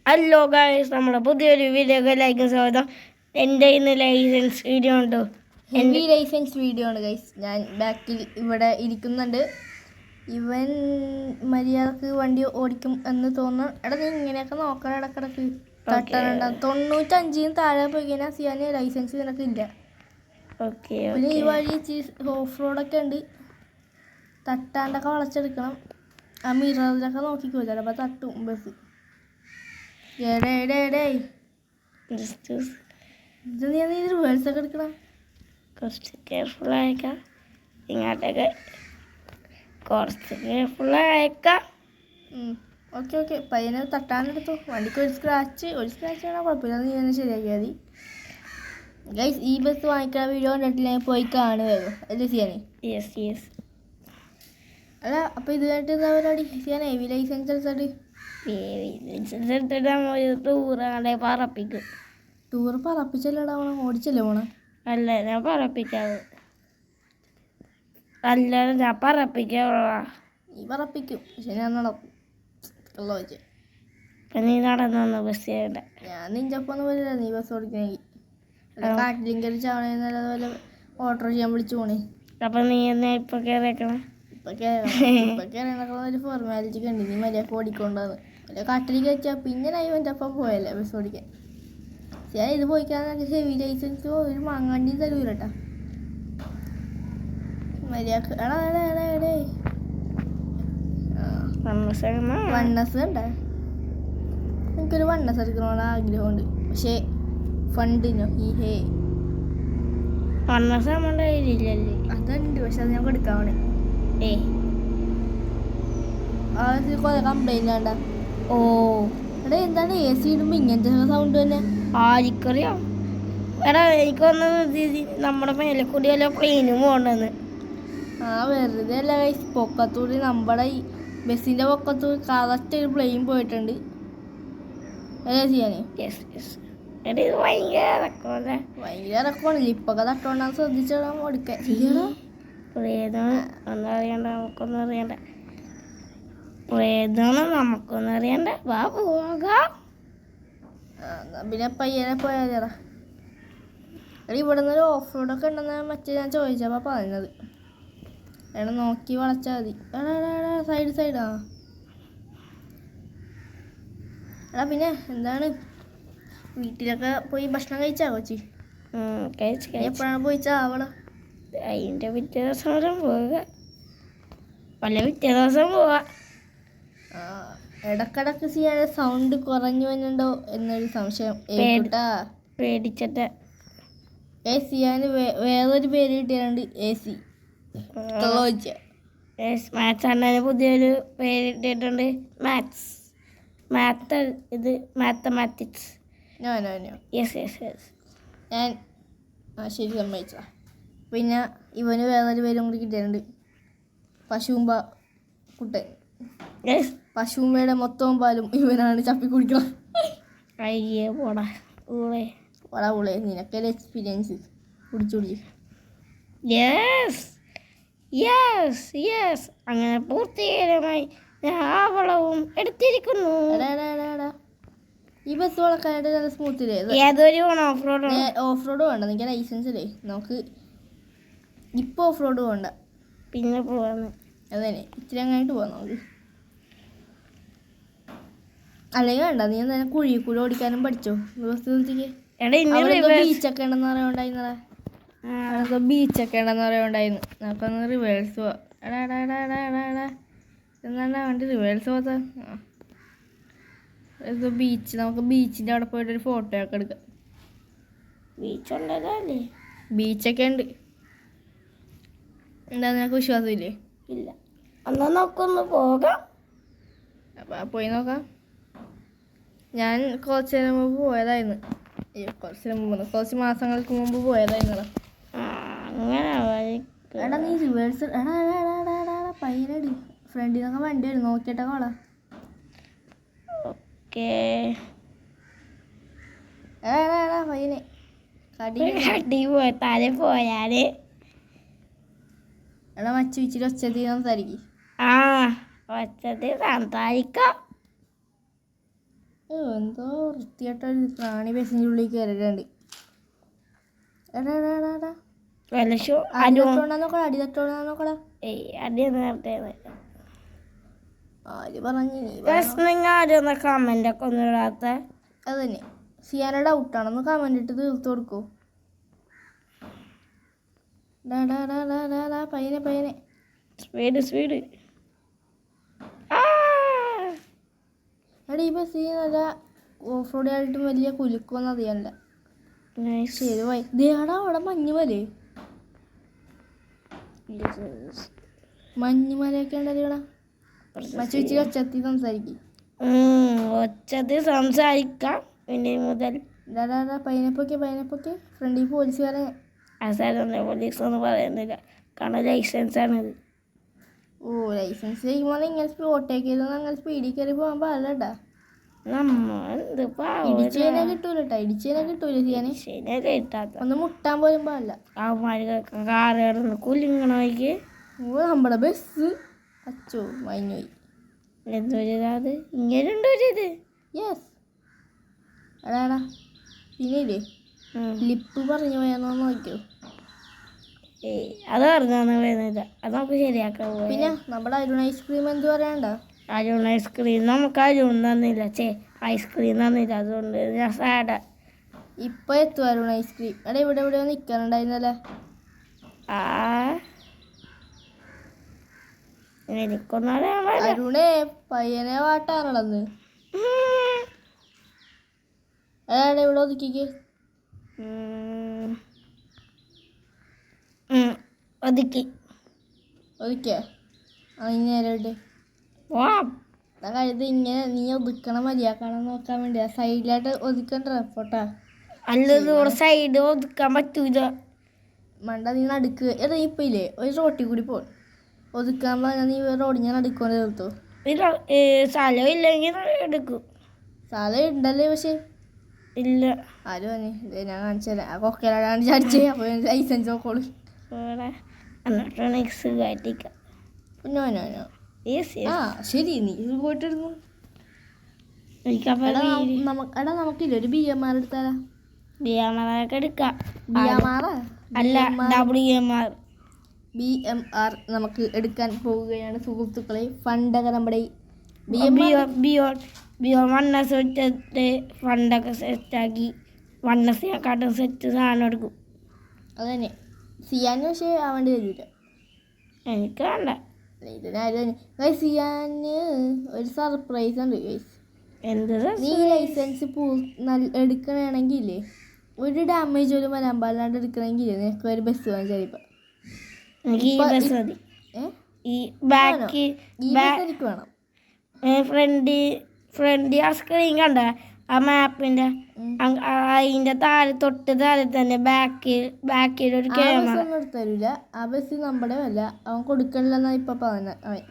Hello guys, നമ്മുടെ പുതിയൊരു വീഡിയോയിലേക്ക് സ്വാഗതം. എൻ്റെ ഇന്ന് ലൈസൻസ് വീഡിയോ ഉണ്ടോ? ഹെവി ലൈസൻസ് വീഡിയോ ആണ് ഗൈസ്. ഞാൻ ബാക്കിൽ ഇവിടെ ഇരിക്കുന്നുണ്ട്. ഇവൻ മര്യാദക്ക് വണ്ടി ഓടിക്കും എന്ന് തോന്നുന്നു. എടാ നീ ഇങ്ങനെയൊക്കെ നോക്കണം, ഇടക്കിടക്ക് തട്ടാനുണ്ടാവും. 95 താഴെ പോയി കഴിഞ്ഞാൽ ചെയ്യാൻ ലൈസൻസ് നിനക്ക് ഇല്ല. പിന്നെ ഈ വഴി ഓഫ് റോഡൊക്കെ ഉണ്ട്, തട്ടാണ്ടൊക്കെ വളച്ചെടുക്കണം. ആ മിററിലൊക്കെ നോക്കിക്കോ, ചിലപ്പോൾ തട്ടും ബസ്. ഇത് നീ റിവേഴ്സൊക്കെ എടുക്കണം. കുറച്ച് കെയർഫുൾ ആയേക്കാം, ഇങ്ങോട്ടേക്ക് കുറച്ച് കെയർഫുൾ ആയേക്കാം. ഓക്കെ പയ്യനെ തട്ടാനെടുത്തു. വണ്ടിക്ക് ഒരു സ്ക്രാച്ച് ആണോ കുഴപ്പമില്ല, നീ തന്നെ ശരിയാക്കിയാൽ മതി. ഗൈസ്, ഈ ബസ് വാങ്ങിക്കുന്ന വീഡിയോ കണ്ടിട്ടില്ലെങ്കിൽ പോയി കാണുമല്ലോ അല്ലേ ചെയ്യാനേ? യെസ്. അല്ല, അപ്പോൾ ഇത് കഴിഞ്ഞിട്ട് എന്താ പരിപാടി ചെയ്യാൻ? ഹെവി ലൈസൻസ് എടുത്തിട്ട് ടൂർ പറപ്പിച്ചല്ലേടാ ഓടിച്ചല്ലേ പോണ? അല്ല, ഞാൻ പറപ്പിക്കാതെ. അല്ല, ഞാൻ പറപ്പിക്കാ. നീ പറപ്പിക്കും, പക്ഷെ ഞാൻ നടക്കും. വെച്ച് നീ നടന്നു ബസ് ചെയ്യണ്ട. ഞാൻ നിഞ്ചപ്പൊന്നും വരില്ല നീ ബസ് ഓടിക്കണമെങ്കിൽ. കാട്ടിലും കയറി ചാവണേന്നല്ല ഓട്ടോ ചെയ്യാൻ വിളിച്ചു പോണേ. അപ്പം നീ എന്നാ ഇപ്പൊ കയറിയേക്കണേ? ഇപ്പൊ കയറണ ഒരു ഫോർമാലിറ്റി കണ്ടി. നീ മര്യാദക്ക് ഓടിക്കൊണ്ടാന്ന് അല്ല കാട്ടിലേക്ക് വെച്ചാൽ പിന്നെ എൻ്റെ അപ്പം പോയല്ലേ ബസ് ഓടിക്കാൻ. ഞാൻ ഇത് പോയിക്കാന്നൊക്കെ ഹെവി ലൈസൻസ് ഒരു മാങ്ങാണ്ടി തരൂല കേട്ടാ മര്യാദക്ക്. വണ്ണസ് കണ്ട? എനിക്കൊരു വണ്ണസ് എടുക്കണമെന്ന് ആഗ്രഹമുണ്ട്, പക്ഷേ ഫണ്ടിനോ അതുണ്ട്, പക്ഷെ അത് ഞാൻ കൊടുക്കാവണേ. കുറെ കംപ്ലൈന്റ് വേണ്ട. എടാ എന്താണ് AC ഇടുമ്പോ ഇങ്ങനത്തെ സൗണ്ട് തന്നെ? ആരിക്കറിയാം. എടാ എനിക്കൊന്ന് നമ്മുടെ മേലെ കൂടി വല്ല പ്ലെയിനും പോകണ്ടെന്ന്. വെറുതെ അല്ല ഗൈസ്, പൊക്കത്തൂടി നമ്മുടെ ഈ ബസ്സിന്റെ പൊക്കത്തൂടി കറക്റ്റ് ഒരു പ്ലെയിൻ പോയിട്ടുണ്ട് അല്ലേ ചെയ്യാനേ? ഭയങ്കര ഇറക്കമാണ്. ഇപ്പൊക്കെ തട്ടോണ്ടാന്ന് ശ്രദ്ധിച്ചിടാൻ ഓടിക്കാൻ. നമുക്കൊന്നും അറിയണ്ട. വാ പോകാം. പിന്നെ പയ്യനെ പോയാലടാ. ഇവിടെ നിന്ന് ഒരു ഓഫ് റോഡൊക്കെ ഉണ്ടെന്ന് മറ്റേ ഞാൻ ചോദിച്ചപ്പോൾ പറഞ്ഞത്. എടാ നോക്കി വളച്ചാൽ മതി. സൈഡാ. എടാ പിന്നെ എന്താണ്, വീട്ടിലൊക്കെ പോയി ഭക്ഷണം കഴിച്ചാ കൊച്ചി? എപ്പോഴാണ് പോയിച്ചാ അവള്? അതിൻ്റെ പിറ്റേ ദിവസം പോവുക, പിറ്റേ ദിവസം പോവാ. ഇടക്കിടക്ക് ചെയ്യാൻ സൗണ്ട് കുറഞ്ഞു വരുന്നുണ്ടോ എന്നൊരു സംശയം പേടിച്ചിട്ട്. ചെയ്യാൻ വേറൊരു പേര് കിട്ടിയാണ്ട് AC. മാത്സ് അണ്ണന് പുതിയൊരു പേര് കിട്ടിയിട്ടുണ്ട്, മാത്തമാറ്റിക്സ്. ഞാൻ ശരി സമ്മതിച്ച. പിന്നെ ഇവന് വേറൊരു പേരും കൂടി കിട്ടിയിട്ടുണ്ട്, പശുമ്പ കുട്ടൻ. പശുമ്പയുടെ മൊത്തവും പാലും ഇവനാണ് ചപ്പി കുടിക്കണം. പോടാ നിനക്കല്ലേ എക്സ്പീരിയൻസ്, കുടിച്ചു. അങ്ങനെ പൂർത്തീകരമായി വളവും എടുത്തിരിക്കുന്നു. ഈ ബസ് വളക്കാനായിട്ട് നല്ല സ്മൂത്തില്ലേ? ഓഫ് റോഡ് വേണ്ട, നിനക്ക് ലൈസൻസ് അല്ലേ? നമുക്ക് ഇപ്പൊ ഓഫ് റോഡ് വേണ്ട, പിന്നെ പോവാന്ന്. അതന്നെ ഇച്ചിരി അങ്ങായിട്ട് പോവാം നമുക്ക്. അല്ലെങ്കിൽ വേണ്ട, നീ എന്തായാലും കുഴി ഓടിക്കാനും പഠിച്ചോ ബസ് നിർത്തിക്ക്. ബീച്ചൊക്കെ ഉണ്ടെന്ന് പറയുണ്ടായിരുന്നടാ. ബീച്ചൊക്കെ ഉണ്ടെന്ന് പറയുണ്ടായിരുന്നു. നമുക്കൊന്ന് റിവേഴ്സ് പോവാം. എന്നാ വണ്ടി റിവേഴ്സ് പോകാത്ത ബീച്ച്. നമുക്ക് ബീച്ചിൻ്റെ അവിടെ പോയിട്ട് ഒരു ഫോട്ടോ ഒക്കെ എടുക്കാം. ബീച്ചൊക്കെ ഉണ്ട്. എന്താ നിനക്ക് വിശ്വാസമില്ലേ? ഇല്ല. എന്നാ നമുക്കൊന്ന് പോകാം. അപ്പം പോയി നോക്കാം. ഞാൻ കുറച്ച് നേരം മുമ്പ് പോയതായിരുന്നു. കുറച്ച് മാസങ്ങൾക്ക് മുമ്പ് പോയതായിരുന്നടാ. എടാ നീ റിവേഴ്സ് പയ്യനടി, ഫ്രണ്ടിൽ നിന്നൊക്കെ വണ്ടി വരും, നോക്കിയിട്ടൊക്കെ വേളാ. പയ്യനെ താഴെ പോയാല് എടാ മച്ചു ഇച്ചിരി ഒച്ചത്തിൽ സംസാരിക്കും. ഒച്ചത്തിൽ സംസാരിക്കാം. എന്തോ വൃത്തിയായിട്ടൊരു പ്രാണി ബസ്സിൻ്റെ ഉള്ളിൽ കയറിയിട്ടുണ്ട്. എടാ എടാ എടാ എടാ അടി തട്ടോണ്ടാ നോക്കടാ. ആര് പറഞ്ഞു നീ കമന്റ് ഒക്കെ ഒന്നും ഇടാത്ത? അത് തന്നെ സിയാന ഡൗട്ടാണെന്ന് കമന്റ് ഇട്ട് തീർത്ത് കൊടുക്കൂ. പയ്യനെ പയ്യനെ സ്പീഡ് എടാ ഈ ബസ് നല്ല ഓഫ് റോഡ് ആയിട്ടും വലിയ കുലുക്കൊന്നും അറിയാനില്ല. ശരി പോയി ദേടാ അവിടെ മഞ്ഞുമലേ മഞ്ഞുമലയൊക്കെ ഉണ്ടല്ലോടാ. മച്ചി ഒച്ചത്തി സംസാരിക്കാം ഇനി മുതൽ. പൈനപ്പൊക്കെ ഫ്രണ്ടിൽ പോലീസുകാരെ പോലീസ് ഒന്നും പറയുന്നില്ല കാരണം ലൈസൻസ് ആണിത്. ഓ ലൈസൻസ് ചെയ്യുമ്പോൾ ഇങ്ങനെ സ്പോട്ടേക്ക് ചെയ്തൊന്നും അങ്ങനെ സ്പീഡിൽ കയറി പോകാൻ പാടില്ലട്ടാ. ഇടിച്ചതിനെ കിട്ടൂലട്ടാ, ഇടിച്ചതിനെ കിട്ടൂല ചെയ്യാന്. ഒന്ന് മുട്ടാൻ പോലും പാടില്ല. കുലിങ്ങണോയ്ക്ക് ഓ നമ്മുടെ ബസ് അച്ചോ മഞ്ഞുപോയി. എന്തൊരിതാത് ഇങ്ങനെ ഉണ്ടോ ഇത്? യെസ് എടാ പിന്നെ ലിപ്പ് പറഞ്ഞു പോയാന്നോ നോക്കിയോ? അത് പറഞ്ഞാന്ന് പറയുന്നില്ല, അത് നമുക്ക് ശരിയാക്കാൻ പോയി. പിന്നെ നമ്മുടെ അരുൺ ഐസ്ക്രീം എന്ത് പറയണ്ട? അരുൺ ഐസ്ക്രീം നമുക്ക് അരുൺ തന്നില്ല, ഐസ്ക്രീം തന്നില്ല, അതുകൊണ്ട് ഞാൻ സാഡാ. ഇപ്പൊ എത്തും അരുൺ ഐസ്ക്രീം. എടാ ഇവിടെ എവിടെയോ നിൽക്കാനുണ്ടായിരുന്നല്ലേ? അരുണേ പയ്യനെ വാട്ടാറുള്ളന്ന്. എടാ ഇവിടെ ഒതുക്കിക്ക് ഒതുക്കിയ നേരിട്ട് കഴുത് ഇങ്ങനെ നീ ഒതുക്കണം മതിയാക്കണം നോക്കാൻ വേണ്ടിയാ. സൈഡിലായിട്ട് ഒതുക്കണ്ട ഫോട്ടാ. അല്ല സൈഡ് ഒതുക്കാൻ പറ്റൂല മണ്ട. നീ നടുക്ക് എടാ ഇപ്പം ഇല്ലേ ഒരു റോട്ടിൽ കൂടി പോ ഒതുക്കാൻ പറഞ്ഞാൽ നീ റോഡ് ഞാൻ നടുക്കോണ്ട് തീർത്തു. സ്ഥലം ഇല്ലെങ്കിൽ എടുക്കും. സ്ഥലം ഉണ്ടല്ലേ പക്ഷെ ഇല്ല. ആരും തന്നെ ഞാൻ കാണിച്ചു തരാം. ആ കൊക്കയിലാണ് ചടിച്ചേ. അപ്പോൾ ലൈസൻസ് നോക്കോളൂ. ആ ശരി നീ പോയിട്ടിരുന്നു. എടാ നമുക്കില്ല ഒരു BMR എടുത്താലാ? BMR എടുക്കാം. BMR നമുക്ക് എടുക്കാൻ പോവുകയാണ് സുഹൃത്തുക്കളെ. ഫണ്ടൊക്കെ നമ്മുടെ ഫണ്ടൊക്കെ സെറ്റാക്കി വണ്ണസിനെക്കാട്ടും സെറ്റ് സാധനം എടുക്കും. അത് തന്നെ സിയാന് പക്ഷേ ആവേണ്ടി വരില്ല. എനിക്ക് വേണ്ട. ഇതിനാരും സിയാന് ഒരു സർപ്രൈസ് ഉണ്ട് ഗൈസ്. എന്ത്? നീ ലൈസൻസ് എടുക്കണമെങ്കിൽ ഇല്ലേ ഒരു ഡാമേജ് പോലും വരാൻ പാടില്ലാണ്ട് എടുക്കണമെങ്കിൽ നിനക്ക് ഒരു ബസ് വാങ്ങിച്ചാൽ ഇപ്പം എനിക്ക് വേണം. ഫ്രണ്ട് ആ സ്ക്രീൻ കണ്ട ആ മാപ്പിന്റെ അതിന്റെ തൊട്ട് താഴെ തന്നെ ബാക്കിൽ ഒരു ക്യാമറ. തരൂല ആ ബസ് നമ്മുടെ അല്ല, അവൻ കൊടുക്കണില്ലെന്നാ ഇപ്പൊ പറഞ്ഞ അവൻ.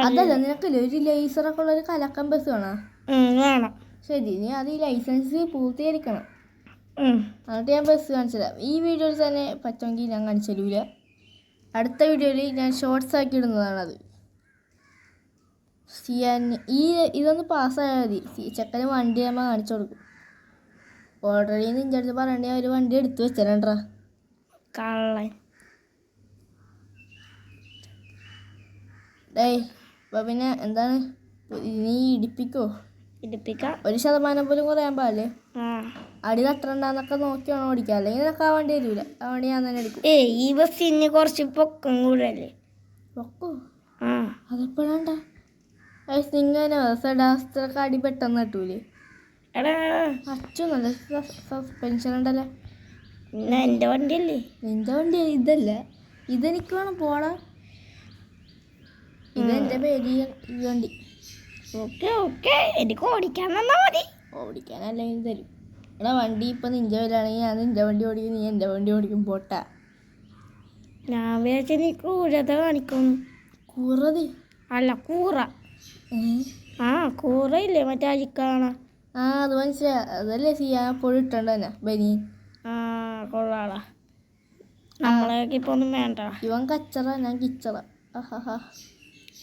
അതല്ല നിനക്കല്ലേ ഒരു ലൈസറൊക്കെ ഉള്ള ഒരു കലക്കം ബസ് വേണം. ശരി നീ അത് ഈ ലൈസൻസ് പൂർത്തീകരിക്കണം. എന്നിട്ട് ഞാൻ ബസ് കാണിച്ചു തരാം. ഈ വീഡിയോയിൽ തന്നെ പറ്റുമെങ്കിൽ ഞാൻ കാണിച്ചു തരൂല. അടുത്ത വീഡിയോയിൽ ഞാൻ ഷോർട്സ് ആക്കി ഇടുന്നതാണത്. ഇതൊന്ന് പാസ്സായാൽ മതി. ചെക്കന് വണ്ടി നമ്മൾ കാണിച്ചു കൊടുക്കും. ഓൾറെഡി നിൻ്റെ അടുത്ത് പറയണ്ടേ ഒരു വണ്ടി എടുത്തു വെച്ചാ കള്ളൻ. ഡേയ് അപ്പോൾ പിന്നെ എന്താണ് നീ ഇടിപ്പിക്കാം. 1% പോലും കുറയാൻ പാടില്ലേ. അടി തട്ടണ്ടെന്നൊക്കെ നോക്കിയാണോ ഓടിക്കുക, അല്ലെങ്കിൽ നിനക്ക് ആ വണ്ടി തരൂല. ആ വണ്ടി ഞാൻ തന്നെ എടുക്കും. ഈ ബസ്സിന് കുറച്ച് പൊക്കം കൂടല്ലേ? പൊക്കോ അതെപ്പോഴാണ്ട ഇങ്ങനെ സെഡാസ്ത്രക്ക് അടി പെട്ടെന്ന് തട്ടൂലേ? അച്ചു നല്ല സസ്പെൻഷൻ ഉണ്ടല്ലോ. എൻ്റെ വണ്ടിയല്ലേ? നിന്റെ വണ്ടി ഇതല്ല, ഇതെനിക്ക് വേണം പോടാ. ഇതെൻ്റെ പേര് ഈ വണ്ടി. എനിക്ക് ഓടിക്കാൻ തന്നാ മതി. ഓടിക്കാനല്ലെങ്കിൽ തരും. എടാ വണ്ടി ഇപ്പം നിൻ്റെ പേരാണെങ്കിൽ ഞാൻ നിൻ്റെ വണ്ടി ഓടിക്കും, നീ എൻ്റെ വണ്ടി ഓടിക്കും. പോട്ടാ. ഞാൻ വിചാരിച്ച നീ ക്രൂരത കാണിക്കുന്നു. കൂറത് അല്ല കൂറ. കൂറ ഇല്ലേ മറ്റേ അരിക്കാണ? അത് മനസ്സിലാ. അതല്ലേ ചെയ്യാൻ എപ്പോഴും ഇട്ടണ്ട തന്നെ ബനിയൻ. കൊള്ളാടാ. നമ്മളൊക്കെ ഇപ്പൊ ഒന്നും വേണ്ട. ഇവൻ കച്ചറ, ഞാൻ കിച്ചറ.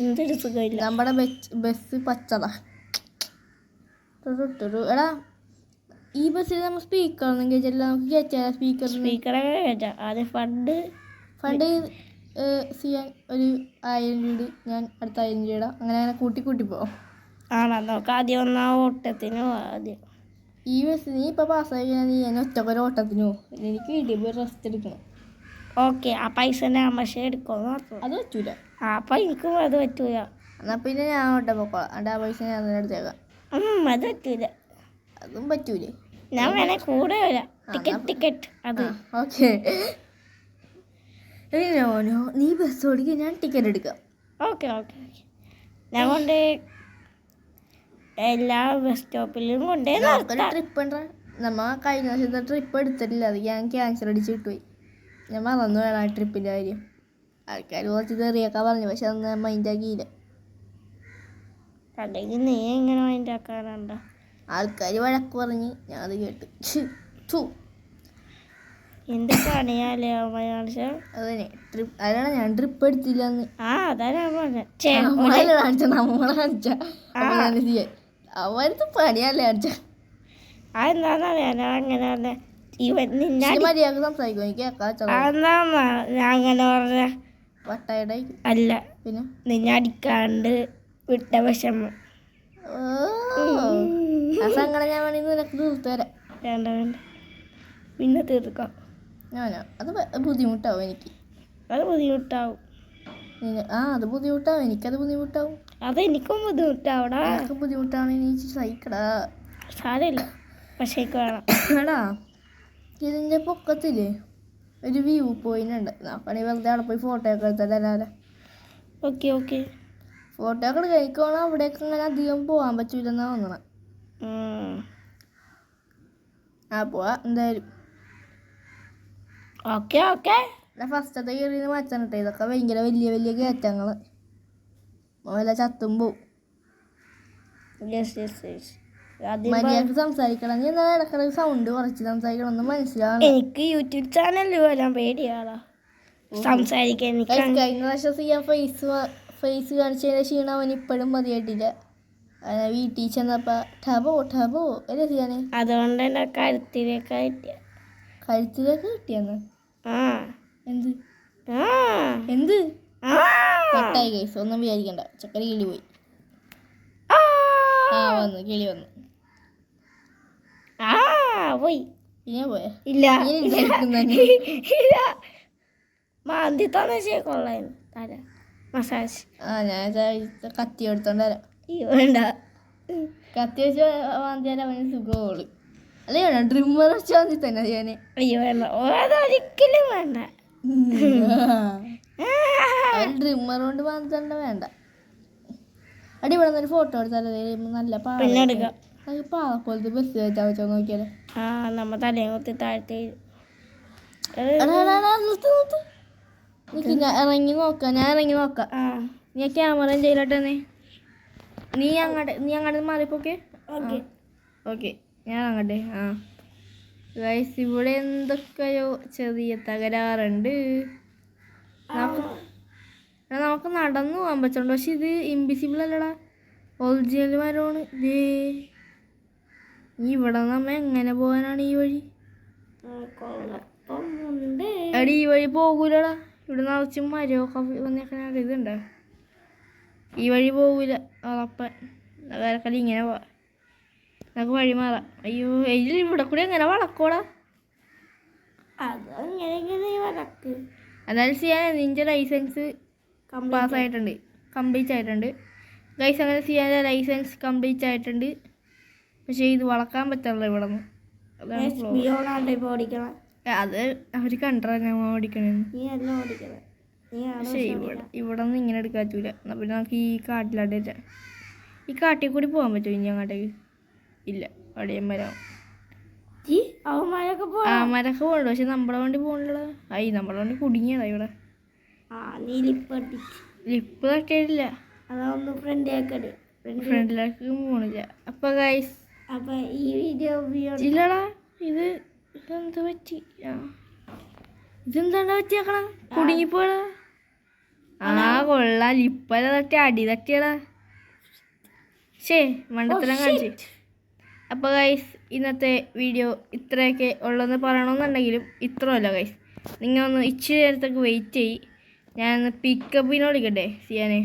എന്തൊരു സുഖമില്ല. നമ്മുടെ ബസ് പച്ചറ. എടാ ഈ ബസ്സിൽ നമ്മൾ സ്പീക്കറൊന്നും കേട്ടില്ല. നമുക്ക് കയറ്റാ സ്പീക്കറൊക്കെ കയറ്റാം. ആദ്യം ഫണ്ട് ചെയ്യാൻ ഒരു 1000 രൂപ ഞാൻ അടുത്ത 1000 രൂപ അങ്ങനെ കൂട്ടി പോവാം. ആണോ? നോക്കാം. ആദ്യം ഒന്നാ ഓട്ടത്തിന് ആദ്യം ഈ ബസ് നീ ഇപ്പം പാസ്സായി കഴിഞ്ഞാൽ നീ ഞാൻ ഒറ്റക്കൊരു ഓട്ടത്തിന് പോകും. എനിക്ക് വീട്ടിൽ പോയി റെസ്റ്റ് എടുക്കണം. ഓക്കെ. ആ പൈസ ഞാൻ പക്ഷേ എടുക്കുമെന്ന് മാത്രം. അത് പറ്റൂല. അപ്പം എനിക്കും അത് പറ്റൂല. എന്നാൽ പിന്നെ ഞാൻ ഓട്ടം പോക്കോളാം. എൻ്റെ ആ പൈസ ഞാൻ തന്നെ എടുത്തേക്കാം. അത് പറ്റൂല. അതും പറ്റൂലേ? ഞാൻ വേണേ കൂടെ വരാം. ടിക്കറ്റ് അത് ഓക്കെ. നീ ബസ് ഓടിക്കുക, ഞാൻ ടിക്കറ്റ് എടുക്കാം. ഓക്കെ. ഞാൻ കൊണ്ട് എല്ലാ ബസ് സ്റ്റോപ്പിലും കൊണ്ടേ ട്രിപ്പ് ഉണ്ടാ. നമ്മ കഴിഞ്ഞ വർഷത്തെ ട്രിപ്പ് എടുത്തിട്ടില്ല. അത് ഞാൻ ക്യാൻസൽ അടിച്ച് വിട്ടുപോയി. ഞാൻ മറന്നു വേണം ആ ട്രിപ്പിൻ്റെ കാര്യം. ആൾക്കാർ കുറച്ച് തെറിയൊക്കെ പറഞ്ഞു, പക്ഷെ അന്ന് മൈൻഡ് ആക്കിയില്ല. അല്ലെങ്കിൽ നീ എങ്ങനെ മൈൻഡ് ആക്കാറുണ്ടോ? ആൾക്കാർ വഴക്ക് പറഞ്ഞ് ഞാൻ അത് കേട്ട്. എന്ത് പണിയാലേ അതന്നെ ട്രിപ്പ്. അതാണ് ഞാൻ ട്രിപ്പ് എടുത്തില്ല എന്ന്. അതാ ഞാൻ നമ്മളെ കാണിച്ച അവരത് പണിയല്ലേ കാണിച്ച. അതെന്താന്നറിയാലോ അങ്ങനെ പറഞ്ഞ മര്യാദ സംസാരിക്കും. എനിക്ക് ഞാൻ അങ്ങനെ പറഞ്ഞ വട്ടായുടെ അല്ല, പിന്നെ നിന്നെ അടിക്കാണ്ട് വിട്ട വിഷമം. ആ സങ്കടം ഞാൻ വേണമെങ്കിൽ നിനക്ക് തീർത്തു തരാം. വേണ്ട പിന്നെ തീർക്കാം. അത് ബുദ്ധിമുട്ടാവും എനിക്ക്. അത് ബുദ്ധിമുട്ടാവും. അത് ബുദ്ധിമുട്ടാവും. എനിക്കത് ബുദ്ധിമുട്ടാവും. അതെനിക്കും ബുദ്ധിമുട്ടാവടാ. എനിക്ക് ബുദ്ധിമുട്ടാണ്. നീ സഹിക്കടാ. സാരമില്ല, പക്ഷേ വേണം. എടാ ഇതിൻ്റെ പൊക്കത്തില്ലേ ഒരു വ്യൂ പോയിന്റ് ഉണ്ട്. നോക്കണേ വെറുതെ അവിടെ പോയി ഫോട്ടോ ഒക്കെ എടുത്തല്ലേ. ഓക്കെ. ഫോട്ടോ ഒക്കെ കഴിക്കോണം. അവിടേക്ക് അങ്ങനെ അധികം പോകാൻ പറ്റൂലെന്നാ തോന്നണം. പോവാ എന്തായാലും. ഓക്കെ. ഫസ്റ്റത്തെ കയറിന്ന് മാറ്റാൻ കേട്ടോ. ഇതൊക്കെ ഭയങ്കര വലിയ കയറ്റങ്ങൾ. വല്ല ചത്തും പോവും. മര്യാദക്ക് സംസാരിക്കണം. നീ എന്താ ഇടക്കിടക്ക് സൗണ്ട് കുറച്ച് സംസാരിക്കണം. ഒന്നും മനസ്സിലാവണം. എനിക്ക് യൂട്യൂബ് ചാനലിൽ വരാൻ പേടിയാളാ സംസാരിക്കാൻ. കഴിഞ്ഞ പ്രാവശ്യം ചെയ്യാൻ ഫേസ് കാണിച്ചതിൻ്റെ ക്ഷീണം അവൻ ഇപ്പോഴും മതിയായിട്ടില്ല. വീട്ടിൽ ചെന്നപ്പോ ടബോ അല്ലേ ചെയ്യാന്. അതുകൊണ്ട് തന്നെ കഴുത്തിലേക്ക് കിട്ടിയെന്ന്. എന്ത് കട്ടായി കേസ്. ഒന്നും വിചാരിക്കണ്ട. ചക്കര കിളി പോയി. കിളി വന്നു. പോയി. പിന്നെ പോയ ഇല്ല മാന്തി തന്നെ കൊള്ളായിരുന്നു തല മസാജ്. ഞാൻ കത്തി എടുത്തോണ്ട് വരാം. വേണ്ട, കത്തി വെച്ച് മാന്തിയാൽ അവന് സുഖമുള്ളു. അല്ലേ വേണ്ട ഡ്രിമ്മർ വെച്ച് മാന്തി തന്നെ ഞാന്. വേണ്ട, അതൊരിക്കലും വേണ്ട. ഡ്രിമ്മർ കൊണ്ട് മാന്തണ്ട വേണ്ട. അടി ഇവിടെ നിന്നൊരു ഫോട്ടോ എടുത്താലേ നല്ല പാപോലത്തെ ബസ് വെച്ചാ വെച്ചോ നോക്കിയാലേ. നമ്മ തലയും കുത്തി താഴ്ത്തി ഞാൻ ഇറങ്ങി നോക്കാം. നീ ക്യാമറ ചെയ്യലോട്ടെ. നീ അങ്ങോട്ട് മാറിപ്പോക്കെ. ഓക്കെ ഞാൻ അങ്ങോട്ടെ. ഗൈസ് ഇവിടെ എന്തൊക്കെയോ ചെറിയ തകരാറുണ്ട്. നമുക്ക് നടന്നു പോകാൻ പറ്റുള്ളൂ. പക്ഷെ ഇത് ഇൻവിസിബിൾ അല്ലടാ, ഒറിജിനൽ മരമാണ്. ഇവിടെ നമ്മ എങ്ങനെ പോകാനാണ് ഈ വഴി? എടി ഈ വഴി പോകൂലടാ. ഇവിടെ നിറച്ചും മരമൊക്കെ വന്നേക്കണ ഇതുണ്ടോ? ഈ വഴി പോകൂല ഉറപ്പൻ. വേറെ ഇങ്ങനെ പോവാ. നമുക്ക് വഴി മാറാം. അയ്യോ ഇതിൽ ഇവിടെ കൂടി എങ്ങനെ വളക്കോടാ? അതായത് ചെയ്യാൻ നിൻ്റെ ലൈസൻസ് കംപ്ലീറ്റ് ആയിട്ടുണ്ട് ഗൈസ്. അങ്ങനെ ചെയ്യാൻ ലൈസൻസ് കംപ്ലീറ്റ് ആയിട്ടുണ്ട്. പക്ഷേ ഇത് വളക്കാൻ പറ്റില്ല ഇവിടെ നിന്ന്. അത് അവർ കണ്ടാ ഞാൻ ഓടിക്കണെന്ന്. പക്ഷേ ഇവിടെ നിന്ന് ഇങ്ങനെ എടുക്കാൻ പറ്റൂല. എന്നാൽ പിന്നെ നമുക്ക് ഈ കാട്ടിലാട്ട് ഈ കാട്ടിൽ കൂടി പോകാൻ പറ്റുമോ ഇനി അങ്ങോട്ടേക്ക്? ഇല്ല, അവിടെ മരമൊക്കെ പോകണ്ട. പക്ഷെ നമ്മുടെ വണ്ടി പോകണില്ല. നമ്മുടെ വണ്ടി കുടുങ്ങിയതാ ഇവിടെ. ലിപ്പ് തട്ടിയിട്ടില്ല. അതൊന്ന് ഫ്രണ്ടിലേക്ക് പോണില്ല. അപ്പൊ ഗൈസ് ഈ വീഡിയോ ഇല്ലടാ ഇത് എന്ത് പറ്റി? ഇതെന്താ പറ്റിയാക്കണം? കുടുങ്ങിപ്പോടാ. കൊള്ളാം. ലിപ്പല തട്ടി അടി തട്ടിയടാ. മണ്ടത്തരം കാണിച്ച് അപ്പോൾ ഗൈസ് ഇന്നത്തെ വീഡിയോ ഇത്രയൊക്കെ ഉള്ളതെന്ന് പറയണമെന്നുണ്ടെങ്കിലും ഇത്രയല്ല ഗൈസ്. നിങ്ങൾ ഒന്ന് ഇച്ചിരി നേരത്തേക്ക് വെയിറ്റ് ചെയ്യ്. ഞാനൊന്ന് പിക്കപ്പിന് വിളിക്കട്ടെ സിയാനെ.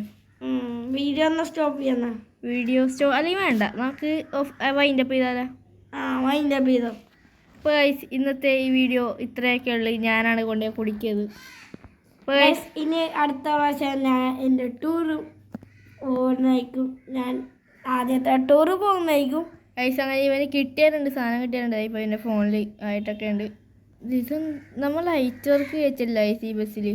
വീഡിയോ ഒന്ന് സ്റ്റോപ്പ് ചെയ്യുന്ന വീഡിയോ അല്ലെങ്കിൽ വേണ്ട, നമുക്ക് വൈൻഡപ്പ് ചെയ്താലോ? വൈൻഡപ്പ് ചെയ്തോ. അപ്പോൾ ഗൈസ് ഇന്നത്തെ ഈ വീഡിയോ ഇത്രയൊക്കെ ഉള്ളു. ഞാനാണ് കൊണ്ടുപോയി കുടിക്കിയത്. അപ്പോൾ ഗൈസ് ഇനി അടുത്ത പ്രാവശ്യം ഞാൻ എൻ്റെ ടൂറ് പോകുന്നതായിരിക്കും. ഞാൻ ആദ്യത്തെ ടൂറ് പോകുന്നതായിരിക്കും. ഗൈസ് അങ്ങനെ ഇവന് കിട്ടിയാലുണ്ട്, സാധനം കിട്ടിയാലുണ്ട്. ഇപ്പോൾ എൻ്റെ ഫോണിൽ ആയിട്ടൊക്കെ ഉണ്ട്. ഇത് നമ്മൾ ലൈറ്റ് വർക്ക് വെച്ചില്ല ഗൈസ് ഈ ബസ്സിൽ,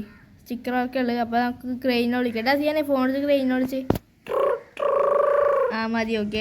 സ്റ്റിക്കർ വർക്ക് ഉള്ളത്. അപ്പോൾ നമുക്ക് ക്രെയിനെ വിളിക്കട്ടെ. അത് ഞാൻ ഫോണിൽ ക്രെയിനെ വിളിച്ച് മതി. ഓക്കെ.